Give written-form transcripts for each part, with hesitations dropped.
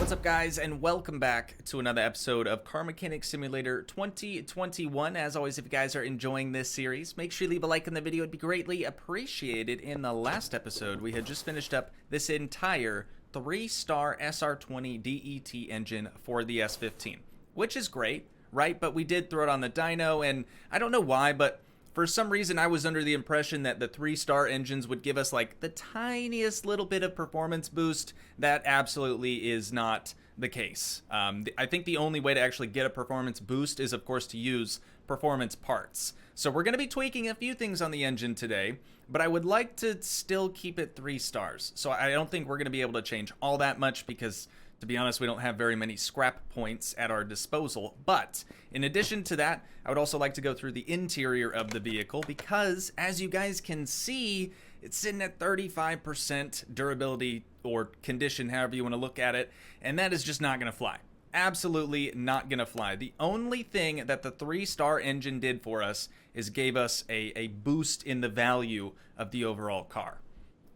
What's up, guys, and welcome back to another episode of Car Mechanic Simulator 2021. As always, if you guys are enjoying this series, make sure you leave a like on the video. It'd be greatly appreciated. In the last episode, we had just finished up this entire 3-star SR20 DET engine for the S15, which is great, right? But we did throw it on the dyno, and I don't know why, but for some reason, I was under the impression that the 3-star engines would give us like the tiniest little bit of performance boost. That absolutely is not the case. I think the only way to actually get a performance boost is, of course, to use performance parts. So we're going to be tweaking a few things on the engine today, but I would like to still keep it 3 stars. So I don't think we're going to be able to change all that much because, to be honest, we don't have very many scrap points at our disposal. But in addition to that, I would also like to go through the interior of the vehicle because, as you guys can see, it's sitting at 35% durability or condition, however you want to look at it, and that is just not going to fly. Absolutely not going to fly. The only thing that the 3-star engine did for us is gave us a boost in the value of the overall car,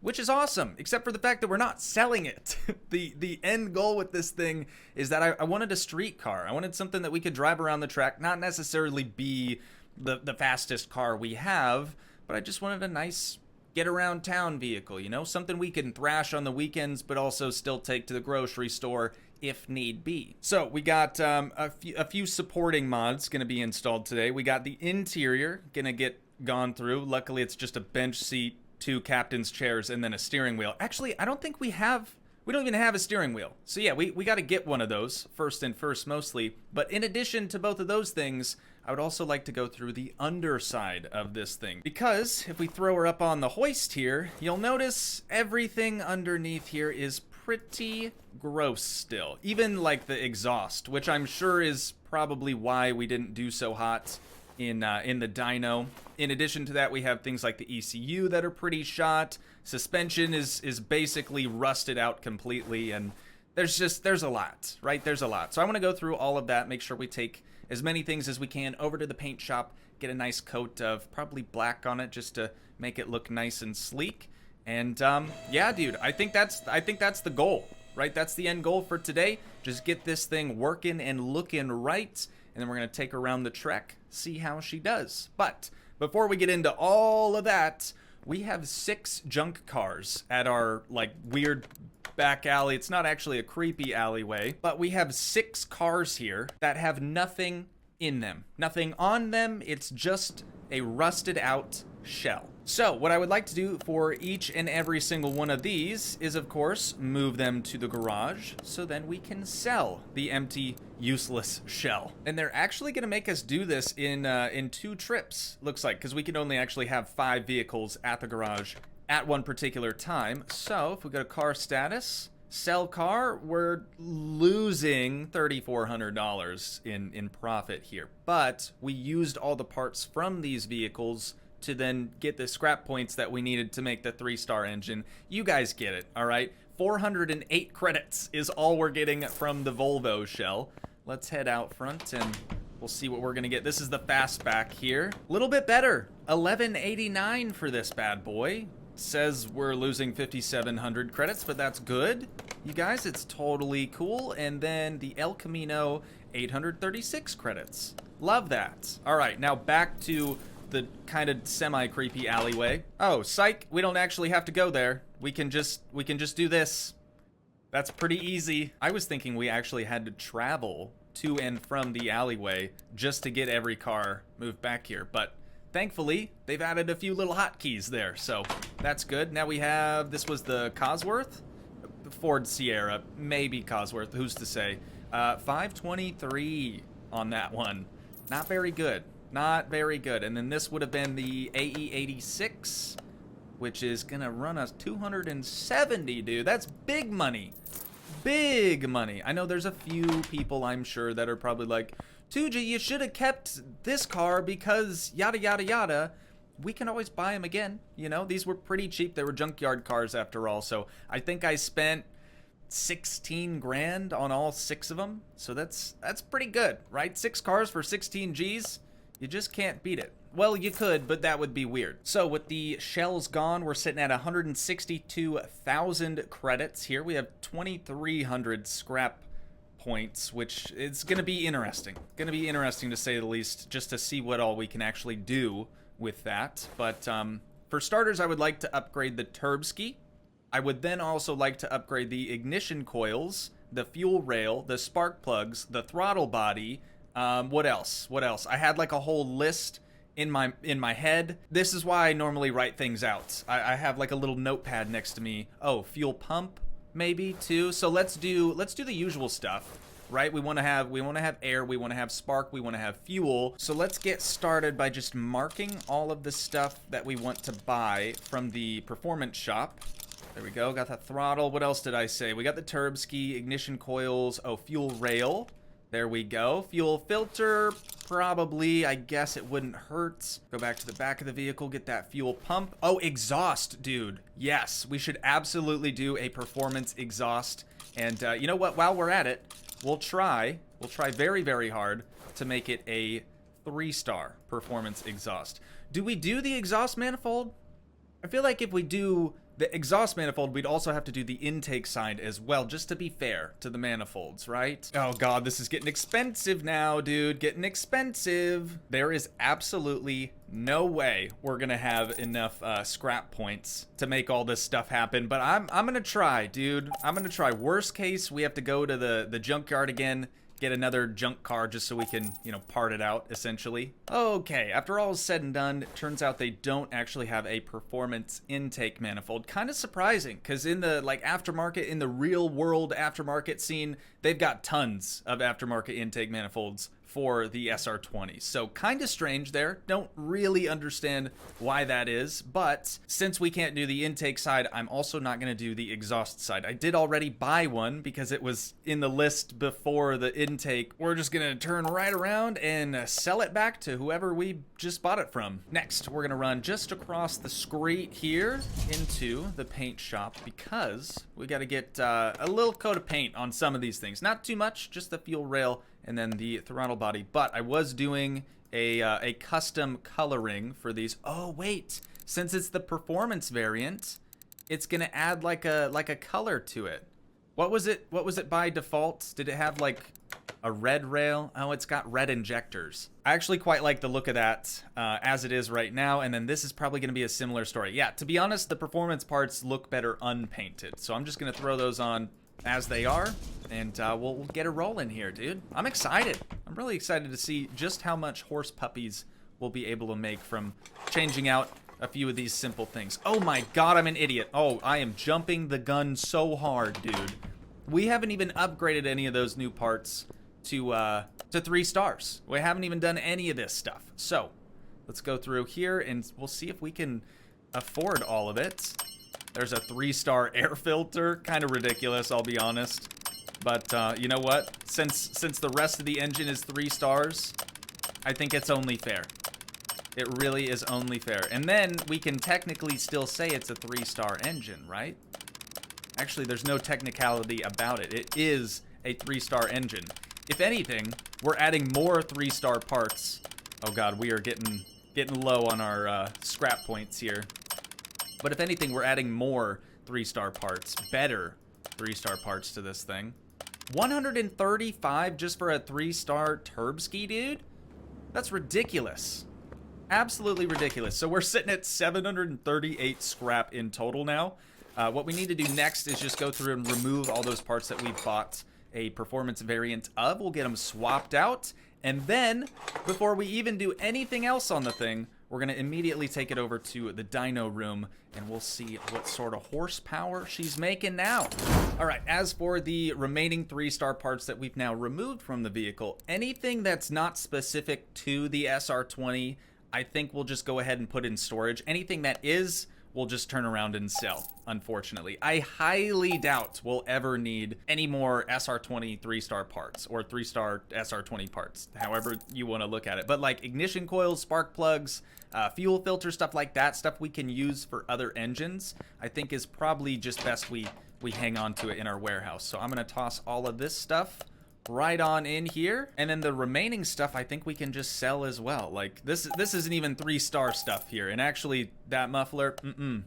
which is awesome, except for the fact that we're not selling it. The end goal with this thing is that I wanted a street car. I wanted something that we could drive around the track, not necessarily be the fastest car we have, but I just wanted a nice get around town vehicle, you know, something we can thrash on the weekends, but also still take to the grocery store if need be. So we got a few supporting mods going to be installed today. We got the interior going to get gone through. Luckily, it's just a bench seat, 2 captain's chairs, and then a steering wheel. Actually, I don't think we don't even have a steering wheel. So yeah, we got to get one of those first mostly. But in addition to both of those things, I would also like to go through the underside of this thing. Because if we throw her up on the hoist here, you'll notice everything underneath here is pretty gross still. Even like the exhaust, which I'm sure is probably why we didn't do so hot in the dyno. In addition to that, we have things like the ECU that are pretty shot. Suspension is basically rusted out completely, and there's a lot, right? There's a lot. So I want to go through all of that, make sure we take as many things as we can over to the paint shop, get a nice coat of probably black on it just to make it look nice and sleek. And yeah, dude, I think that's the goal, right? That's the end goal for today. Just get this thing working and looking right, and then we're gonna take her around the trek, see how she does. But before we get into all of that, we have 6 junk cars at our like weird back alley. It's not actually a creepy alleyway, but we have 6 cars here that have nothing in them, nothing on them. It's just a rusted out shell. So what I would like to do for each and every single one of these is, of course, move them to the garage so then we can sell the empty, useless shell. And they're actually going to make us do this in 2 trips, looks like, because we can only actually have 5 vehicles at the garage at one particular time. So if we go to car status, sell car, we're losing $3,400 in profit here. But we used all the parts from these vehicles to then get the scrap points that we needed to make the 3-star engine. You guys get it, all right? 408 credits is all we're getting from the Volvo shell. Let's head out front and we'll see what we're gonna get. This is the fastback here. A little bit better, 1189 for this bad boy. Says we're losing 5,700 credits, but that's good. You guys, it's totally cool. And then the El Camino, 836 credits. Love that. All right, now back to the kind of semi-creepy alleyway. Oh, psych, we don't actually have to go there. We can just do this. That's pretty easy. I was thinking we actually had to travel to and from the alleyway just to get every car moved back here, but thankfully they've added a few little hotkeys there, so that's good. Now we have, this was the Cosworth? Ford Sierra, maybe Cosworth, who's to say. 523 on that one. Not very good. Not very good. And then this would have been the AE86, which is gonna run us 270, dude. That's big money. Big money. I know there's a few people, I'm sure, that are probably like, Toogii, you should have kept this car because yada yada yada. We can always buy them again. You know, these were pretty cheap. They were junkyard cars after all. So I think I spent 16 grand on all 6 of them. So that's pretty good, right? 6 cars for 16 G's. You just can't beat it. Well, you could, but that would be weird. So with the shells gone, we're sitting at 162,000 credits here. We have 2,300 scrap points, which is going to be interesting. Going to be interesting to say the least, just to see what all we can actually do with that. But for starters, I would like to upgrade the Toogii. I would then also like to upgrade the ignition coils, the fuel rail, the spark plugs, the throttle body. What else? What else? I had like a whole list in my head. This is why I normally write things out. I have like a little notepad next to me. Oh, fuel pump maybe too. So let's do the usual stuff, right? We want to have air, we want to have spark, we want to have fuel. So let's get started by just marking all of the stuff that we want to buy from the performance shop. There we go. Got the throttle. What else did I say? We got the Toogii, ignition coils. Oh, fuel rail. There we go. Fuel filter, probably, I guess it wouldn't hurt. Go back to the back of the vehicle, get that fuel pump. Oh, exhaust, dude. Yes, we should absolutely do a performance exhaust. And you know what? While we're at it, we'll try very, very hard to make it a 3-star performance exhaust. Do we do the exhaust manifold? I feel like if we do the exhaust manifold, we'd also have to do the intake side as well, just to be fair to the manifolds, right? Oh god, this is getting expensive now, dude. Getting expensive. There is absolutely no way we're gonna have enough scrap points to make all this stuff happen, but I'm gonna try, dude. I'm gonna try. Worst case, we have to go to the junkyard again, get another junk car just so we can, you know, part it out, essentially. Okay, after all is said and done, it turns out they don't actually have a performance intake manifold. Kind of surprising, because in the, like, aftermarket, in the real world aftermarket scene, they've got tons of aftermarket intake manifolds for the SR20. So kind of strange there. Don't really understand why that is, but since we can't do the intake side, I'm also not going to do the exhaust side. I did already buy one because it was in the list before the intake. We're just going to turn right around and sell it back to whoever we just bought it from. Next, we're going to run just across the street here into the paint shop because we got to get a little coat of paint on some of these things. Not too much, just the fuel rail and then the throttle body. But I was doing a custom coloring for these. Oh wait, since it's the performance variant, it's gonna add like a color to it. What was it by default? Did it have like a red rail? Oh, it's got red injectors. I actually quite like the look of that as it is right now, and then this is probably gonna be a similar story. Yeah, to be honest, the performance parts look better unpainted, so I'm just gonna throw those on as they are, and we'll get a roll in here, dude. I'm excited. I'm really excited to see just how much horse puppies we'll be able to make from changing out a few of these simple things. Oh my god, I'm an idiot. Oh, I am jumping the gun so hard, dude. We haven't even upgraded any of those new parts to 3 stars. We haven't even done any of this stuff. So, let's go through here, and we'll see if we can afford all of it. There's a 3-star air filter. Kind of ridiculous, I'll be honest. But you know what? Since the rest of the engine is 3 stars, I think it's only fair. It really is only fair. And then we can technically still say it's a 3-star engine, right? Actually, there's no technicality about it. It is a 3-star engine. If anything, we're adding more 3-star parts. Oh god, we are getting low on our scrap points here. But if anything, we're adding more 3-star parts, better 3-star parts to this thing. 135 just for a 3-star Toogii, dude? That's ridiculous. Absolutely ridiculous. So we're sitting at 738 scrap in total now. What we need to do next is just go through and remove all those parts that we bought a performance variant of. We'll get them swapped out. And then, before we even do anything else on the thing, we're going to immediately take it over to the dyno room, and we'll see what sort of horsepower she's making now. All right, as for the remaining 3-star parts that we've now removed from the vehicle, anything that's not specific to the SR20, I think we'll just go ahead and put in storage. Anything that is, we'll just turn around and sell, unfortunately. I highly doubt we'll ever need any more SR20 3-star parts or 3-star SR20 parts, however you want to look at it. But like ignition coils, spark plugs, fuel filter, stuff like that, stuff we can use for other engines, I think is probably just best we hang on to it in our warehouse. So I'm going to toss all of this stuff right on in here. And then the remaining stuff I think we can just sell as well. Like this isn't even 3-star stuff here. And actually that muffler,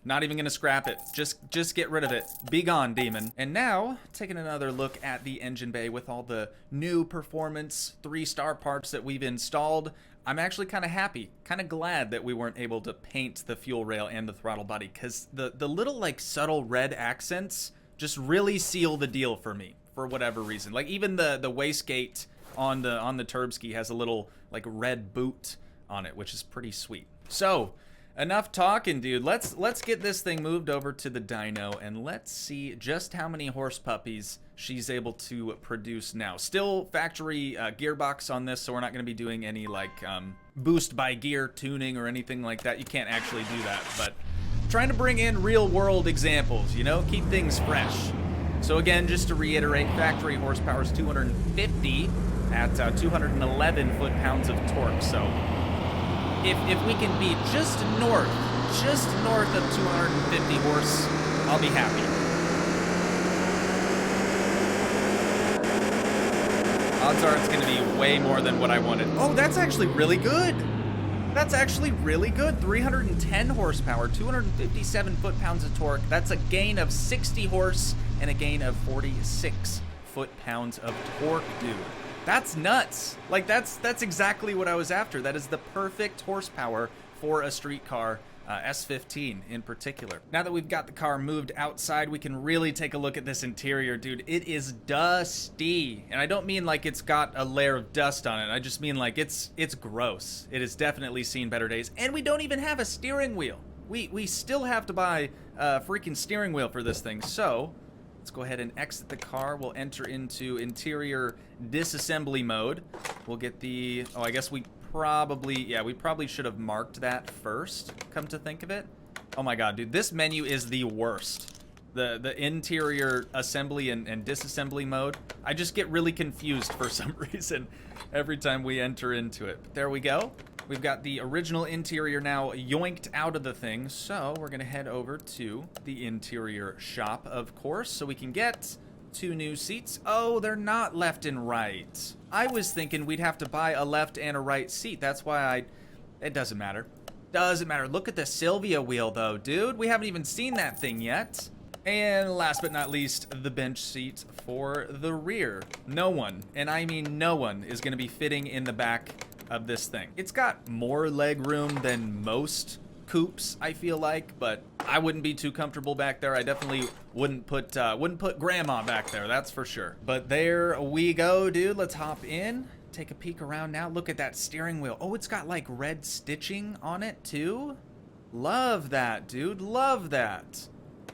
not even gonna scrap it. Just get rid of it. Be gone, demon. And now taking another look at the engine bay with all the new performance 3-star parts that we've installed. I'm actually kind of happy, kind of glad that we weren't able to paint the fuel rail and the throttle body, because the little like subtle red accents just really seal the deal for me for whatever reason. Like even the wastegate on the Turbski has a little like red boot on it, which is pretty sweet. So enough talking, dude. Let's get this thing moved over to the dyno and let's see just how many horse puppies she's able to produce now. Still factory gearbox on this, so we're not going to be doing any like boost by gear tuning or anything like that. You can't actually do that, but trying to bring in real world examples, you know, keep things fresh. So again, just to reiterate, factory horsepower is 250 at 211 foot-pounds of torque. So if we can be just north of 250 horse, I'll be happy. Odds are it's going to be way more than what I wanted. Oh, that's actually really good. That's actually really good. 310 horsepower, 257 foot-pounds of torque. That's a gain of 60 horse and a gain of 46 foot-pounds of torque, dude. That's nuts. Like that's exactly what I was after. That is the perfect horsepower for a street car, S15 in particular. Now that we've got the car moved outside, we can really take a look at this interior, dude. It is dusty. And I don't mean like it's got a layer of dust on it. I just mean like it's gross. It has definitely seen better days. And we don't even have a steering wheel. We still have to buy a freaking steering wheel for this thing. So let's go ahead and exit the car. We'll enter into interior disassembly mode. We'll get the, oh, I guess we probably should have marked that first, come to think of it. Oh my god, dude, this menu is the worst. The interior assembly and disassembly mode. I just get really confused for some reason every time we enter into it. But there we go. We've got the original interior now yoinked out of the thing, so we're gonna head over to the interior shop, of course, so we can get 2 new seats. Oh, they're not left and right. I was thinking we'd have to buy a left and a right seat. That's why it doesn't matter. Doesn't matter. Look at the Sylvia wheel though, dude. We haven't even seen that thing yet. And last but not least, the bench seat for the rear. No one, and I mean no one, is gonna be fitting in the back of this thing. It's got more leg room than most coupes, I feel like, but I wouldn't be too comfortable back there. I definitely wouldn't put grandma back there, that's for sure. But there we go, dude. Let's hop in, take a peek around now. Look at that steering wheel. Oh, it's got like red stitching on it too. Love that, dude. Love that.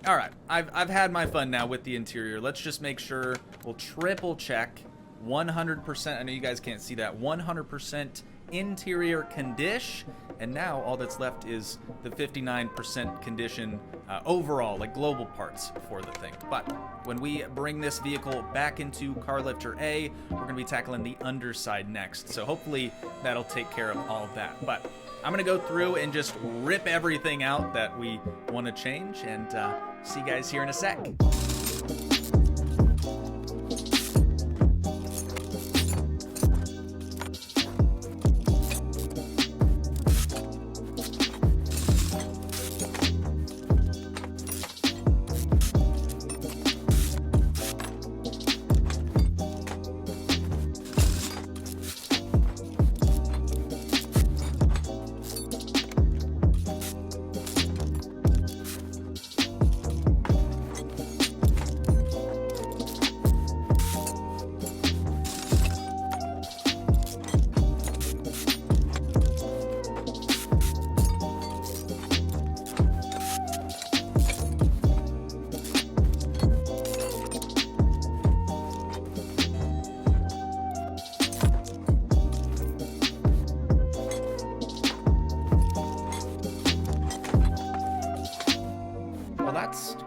All right, I've had my fun now with the interior. Let's just make sure we'll triple check 100%. I know you guys can't see that. 100% interior condition. And now all that's left is the 59% condition overall, like global parts for the thing. But when we bring this vehicle back into Car Lifter A, we're going to be tackling the underside next. So hopefully that'll take care of all of that. But I'm going to go through and just rip everything out that we want to change, and see you guys here in a sec.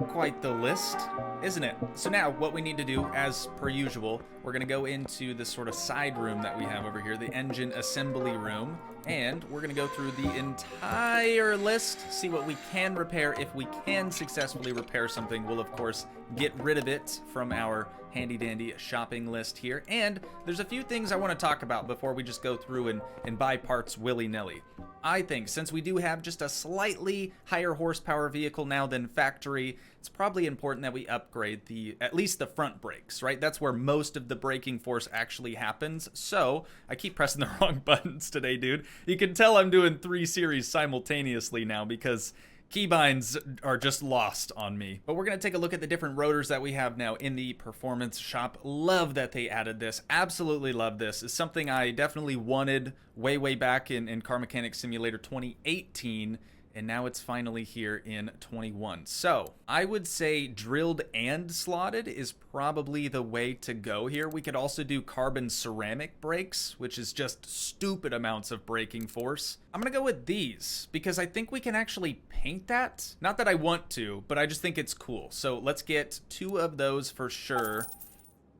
Quite the list. isn't it? So now what we need to do, as per usual, we're gonna go into this sort of side room that we have over here, the engine assembly room, and we're gonna go through the entire list, see what we can repair. If we can successfully repair something, we'll of course get rid of it from our handy dandy shopping list here. And there's a few things I want to talk about before we just go through and buy parts willy-nilly. I think since we do have just a slightly higher horsepower vehicle now than factory, it's probably important that we upgrade at least the front brakes, right? That's where most of the braking force actually happens. So I keep pressing the wrong buttons today, dude. You can tell I'm doing 3 series simultaneously now because keybinds are just lost on me. But we're going to take a look at the different rotors that we have now in the performance shop. Love that they added this. Absolutely love this. It's something I definitely wanted way back in Car Mechanic Simulator 2018. And now it's finally here in 21. So I would say drilled and slotted is probably the way to go here. We could also do carbon ceramic brakes, which is just stupid amounts of braking force. I'm gonna go with these because I think we can actually paint that. Not that I want to, but I just think it's cool. So let's get 2 of those for sure.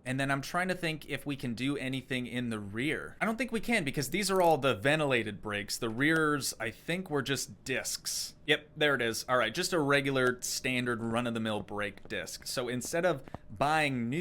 And then I'm trying to think if we can do anything in the rear. I don't think we can because these are all the ventilated brakes. The rears, I think, were just discs. Yep, there it is. All right, just a regular standard run-of-the-mill brake disc. So instead of buying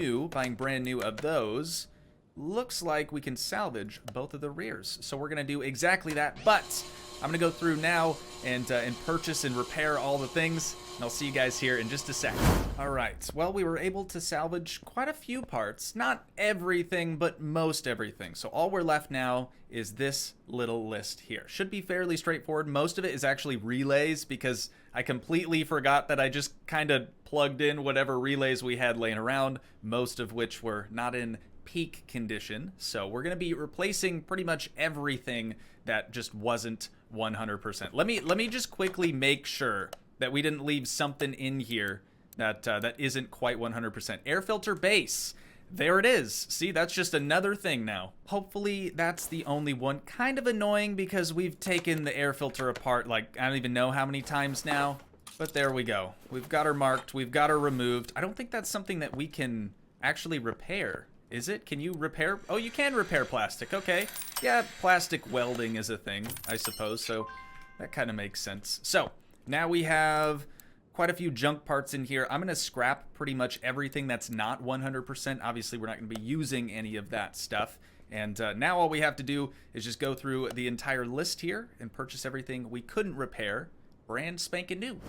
brand new of those, looks like we can salvage both of the rears. So we're gonna do exactly that, but I'm gonna go through now and purchase and repair all the things, and I'll see you guys here in just a sec. All right, well, we were able to salvage quite a few parts. Not everything, but most everything. So all we're left now is this little list here. Should be fairly straightforward. Most of it is actually relays because I completely forgot that I just kind of plugged in whatever relays we had laying around, most of which were not in peak condition. So we're going to be replacing pretty much everything that just wasn't 100%. Let me just quickly make sure that we didn't leave something in here that isn't quite 100%. Air filter base. There it is. See, that's just another thing now. Hopefully that's the only one. Kind of annoying because we've taken the air filter apart like I don't even know how many times now. But there we go. We've got her marked. We've got her removed. I don't think that's something that we can actually repair. Is it? Can you repair? Oh, you can repair plastic. Okay. Yeah, plastic welding is a thing, I suppose. So that kind of makes sense. So now we have quite a few junk parts in here. I'm going to scrap pretty much everything that's not 100%. Obviously, we're not going to be using any of that stuff. And now all we have to do is just go through the entire list here and purchase everything we couldn't repair. Brand spanking new.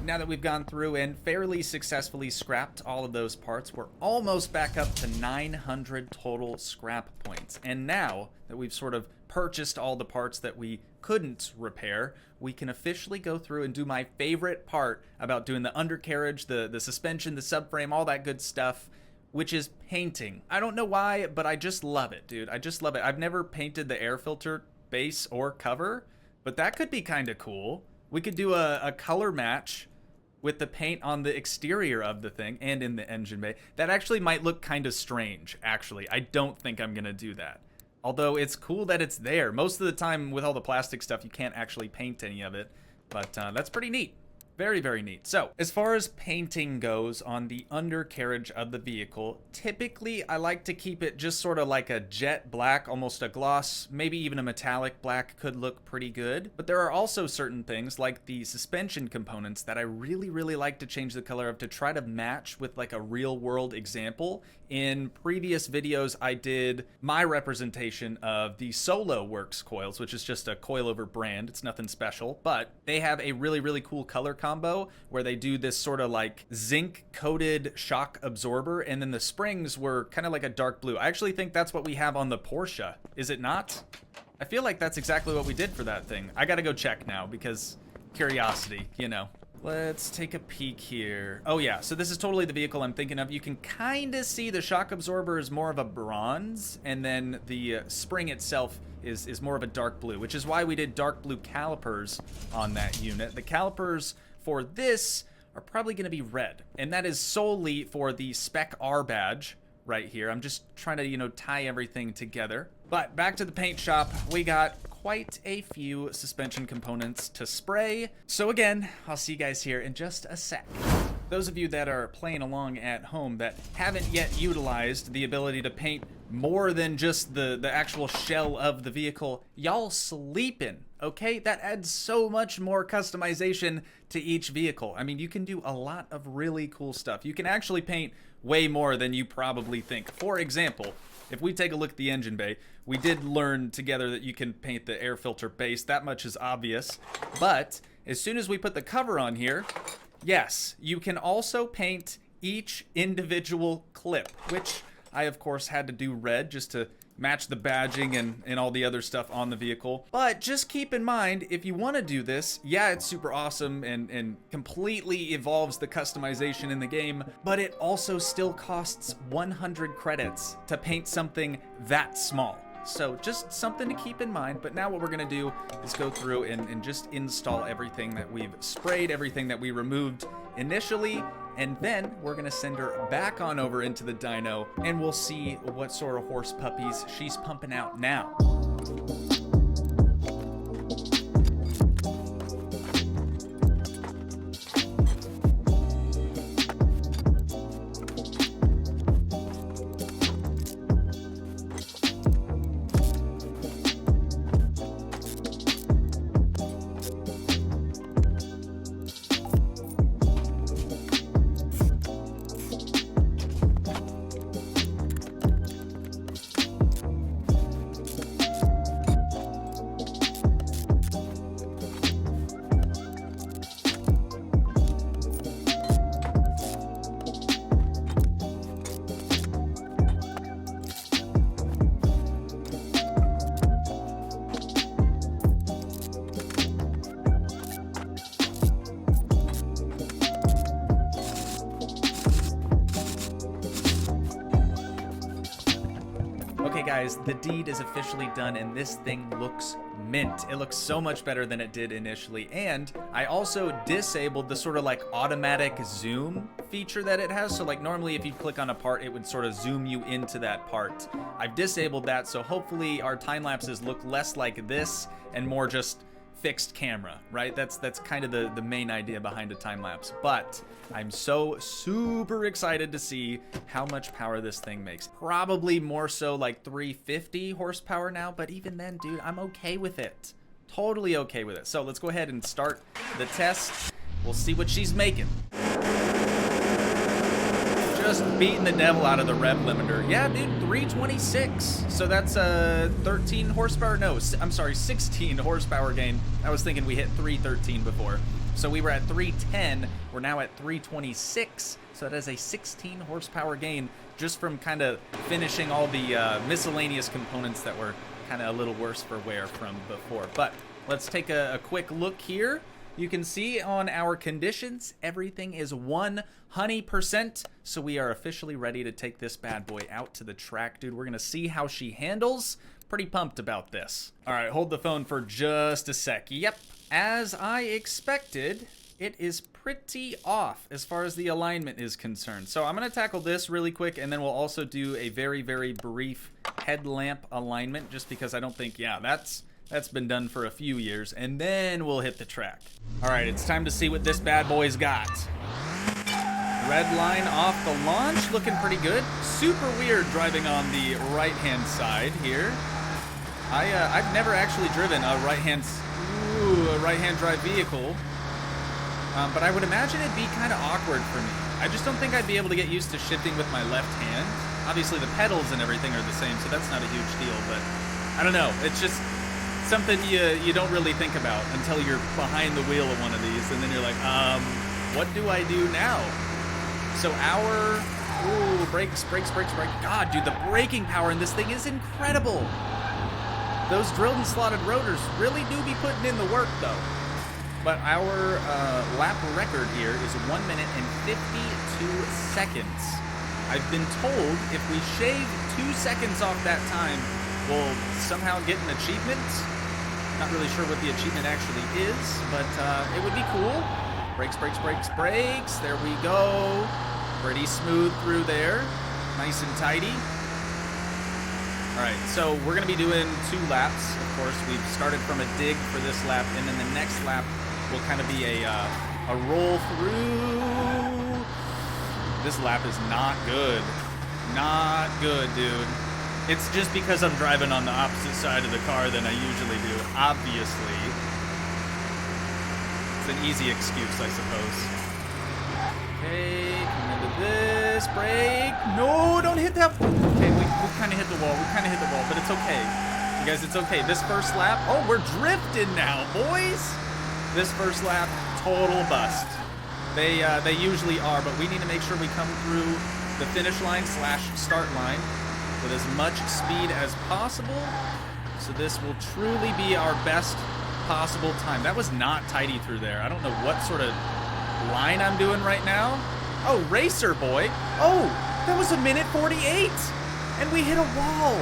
Now that we've gone through and fairly successfully scrapped all of those parts, we're almost back up to 900 total scrap points. And now that we've sort of purchased all the parts that we couldn't repair, we can officially go through and do my favorite part about doing the undercarriage, the suspension, the subframe, all that good stuff, which is painting. I don't know why, but I just love it, dude. I just love it. I've never painted the air filter base or cover, but that could be kind of cool. We could do a color match with the paint on the exterior of the thing and in the engine bay. That actually might look kind of strange, actually. I don't think I'm going to do that. Although it's cool that it's there. Most of the time with all the plastic stuff, you can't actually paint any of it. But that's pretty neat. Very, very neat. So, as far as painting goes on the undercarriage of the vehicle, typically I like to keep it just sort of like a jet black, almost a gloss, maybe even a metallic black could look pretty good. But there are also certain things like the suspension components that I really, really like to change the color of to try to match with like a real world example. In previous videos, I did my representation of the Solo Works coils, which is just a coilover brand. It's nothing special, but they have a really, really cool color combo where they do this sort of like zinc coated shock absorber, and then the springs were kind of like a dark blue. I actually think that's what we have on the Porsche. Is it not? I feel like that's exactly what we did for that thing. I gotta go check now because curiosity, you know. Let's take a peek here. Oh yeah, so this is totally the vehicle I'm thinking of. You can kind of see the shock absorber is more of a bronze, and then the spring itself is more of a dark blue, which is why we did dark blue calipers on that unit. The calipers for this are probably going to be red, and that is solely for the Spec R badge right here. I'm just trying to, you know, tie everything together. But back to the paint shop, we got quite a few suspension components to spray. So again, I'll see you guys here in just a sec. those of you that are playing along at home that haven't yet utilized the ability to paint more than just the actual shell of the vehicle, y'all sleeping, okay? That adds so much more customization to each vehicle. I mean, you can do a lot of really cool stuff. You can actually paint way more than you probably think. For example, if we take a look at the engine bay, we did learn together that you can paint the air filter base. That much is obvious. But as soon as we put the cover on here, yes, you can also paint each individual clip, which I, of course, had to do red just to match the badging and all the other stuff on the vehicle. But just keep in mind, if you want to do this, yeah, it's super awesome and completely evolves the customization in the game, but it also still costs 100 credits to paint something that small. So just something to keep in mind. But now what we're gonna do is go through and just install everything that we've sprayed, everything that we removed initially, and then we're gonna send her back on over into the dyno and we'll see what sort of horse puppies she's pumping out now. Okay guys, the deed is officially done and this thing looks mint. It looks so much better than it did initially, and I also disabled the sort of like automatic zoom feature that it has. So like normally if you click on a part, it would sort of zoom you into that part. I've disabled that, so hopefully our time lapses look less like this and more just fixed camera, right? That's kind of the main idea behind a time lapse. But I'm so super excited to see how much power this thing makes. Probably more so like 350 horsepower now, but even then, dude, I'm okay with it. Totally okay with it. So let's go ahead and start the test. We'll see what she's making. Just beating the devil out of the rev limiter. Yeah, dude, 326. So that's 13 horsepower. No, I'm sorry, 16 horsepower gain. I was thinking we hit 313 before. So we were at 310. We're now at 326. So that is a 16 horsepower gain just from kind of finishing all the miscellaneous components that were kind of a little worse for wear from before. But let's take a quick look here. You can see on our conditions, everything is 100%. So we are officially ready to take this bad boy out to the track, dude. We're gonna see how she handles. Pretty pumped about this. All right, hold the phone for just a sec. Yep, as I expected, it is pretty off as far as the alignment is concerned. So I'm gonna tackle this really quick, and then we'll also do a very, very brief headlamp alignment, just because I don't think, yeah, that's been done for a few years, and then we'll hit the track. All right, it's time to see what this bad boy's got. Red line off the launch, looking pretty good. Super weird driving on the right-hand side here. I've never actually driven a right-hand drive vehicle, but I would imagine it'd be kind of awkward for me. I just don't think I'd be able to get used to shifting with my left hand. Obviously, the pedals and everything are the same, so that's not a huge deal, but I don't know. It's just something you don't really think about until you're behind the wheel of one of these, and then you're like, what do I do now? So brakes. God, dude, the braking power in this thing is incredible. Those drilled and slotted rotors really do be putting in the work, though. But our lap record here is 1 minute and 52 seconds. I've been told if we shave 2 seconds off that time, we'll somehow get an achievement. Not really sure what the achievement actually is, but it would be cool. Brakes. There we go. Pretty smooth through there. Nice and tidy. All right, so we're gonna be doing 2 laps. Of course, we've started from a dig for this lap, and then the next lap will kind of be a roll through. This lap is not good. Not good, dude. It's just because I'm driving on the opposite side of the car than I usually do, obviously. It's an easy excuse, I suppose. Okay, come into this, brake. No, don't hit that. Okay, we kind of hit the wall. We kind of hit the wall, but it's okay. You guys, it's okay. This first lap, oh, we're drifting now, boys. This first lap, total bust. They usually are, but we need to make sure we come through the finish line / start line with as much speed as possible. So this will truly be our best possible time. That was not tidy through there. I don't know what sort of line I'm doing right now. Oh, racer boy. Oh, that was 1:48. And we hit a wall.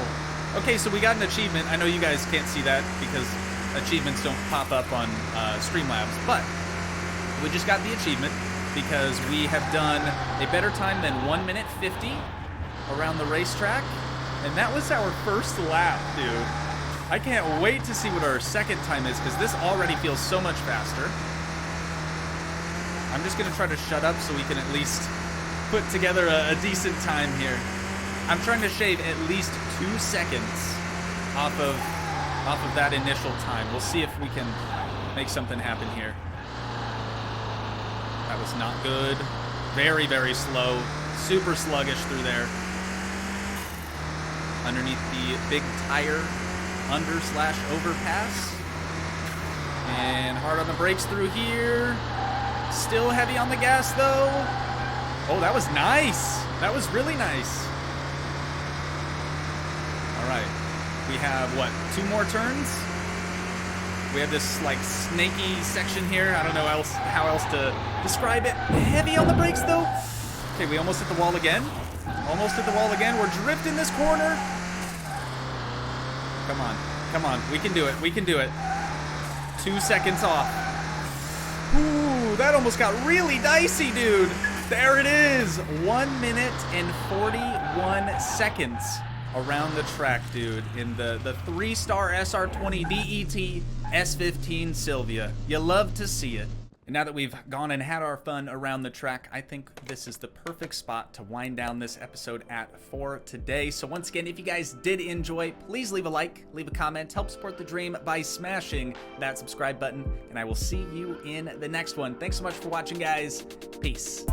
Okay, so we got an achievement. I know you guys can't see that because achievements don't pop up on Streamlabs, but we just got the achievement because we have done a better time than 1:50 around the racetrack, and that was our first lap, dude. I can't wait to see what our second time is because this already feels so much faster. I'm just gonna try to shut up so we can at least put together a decent time here. I'm trying to shave at least 2 seconds off of that initial time. We'll see if we can make something happen here. That was not good. Very, very slow. Super sluggish through there. Underneath the big tire under/overpass. And hard on the brakes through here. Still heavy on the gas though. Oh, that was nice. That was really nice. All right. We have, what, 2 more turns? We have this, like, snaky section here. I don't know how else to describe it. Heavy on the brakes, though. Okay, we almost hit the wall again. Almost hit the wall again. We're drifting this corner. Come on. Come on. We can do it. We can do it. 2 seconds off. Ooh, that almost got really dicey, dude. There it is. 1:41 seconds. Around the track, dude, in the 3-star SR20 DET S15 Sylvia. You love to see it. And now that we've gone and had our fun around the track, I think this is the perfect spot to wind down this episode at for today. So once again, if you guys did enjoy, please leave a like, leave a comment, help support the dream by smashing that subscribe button, and I will see you in the next one. Thanks so much for watching, guys. Peace.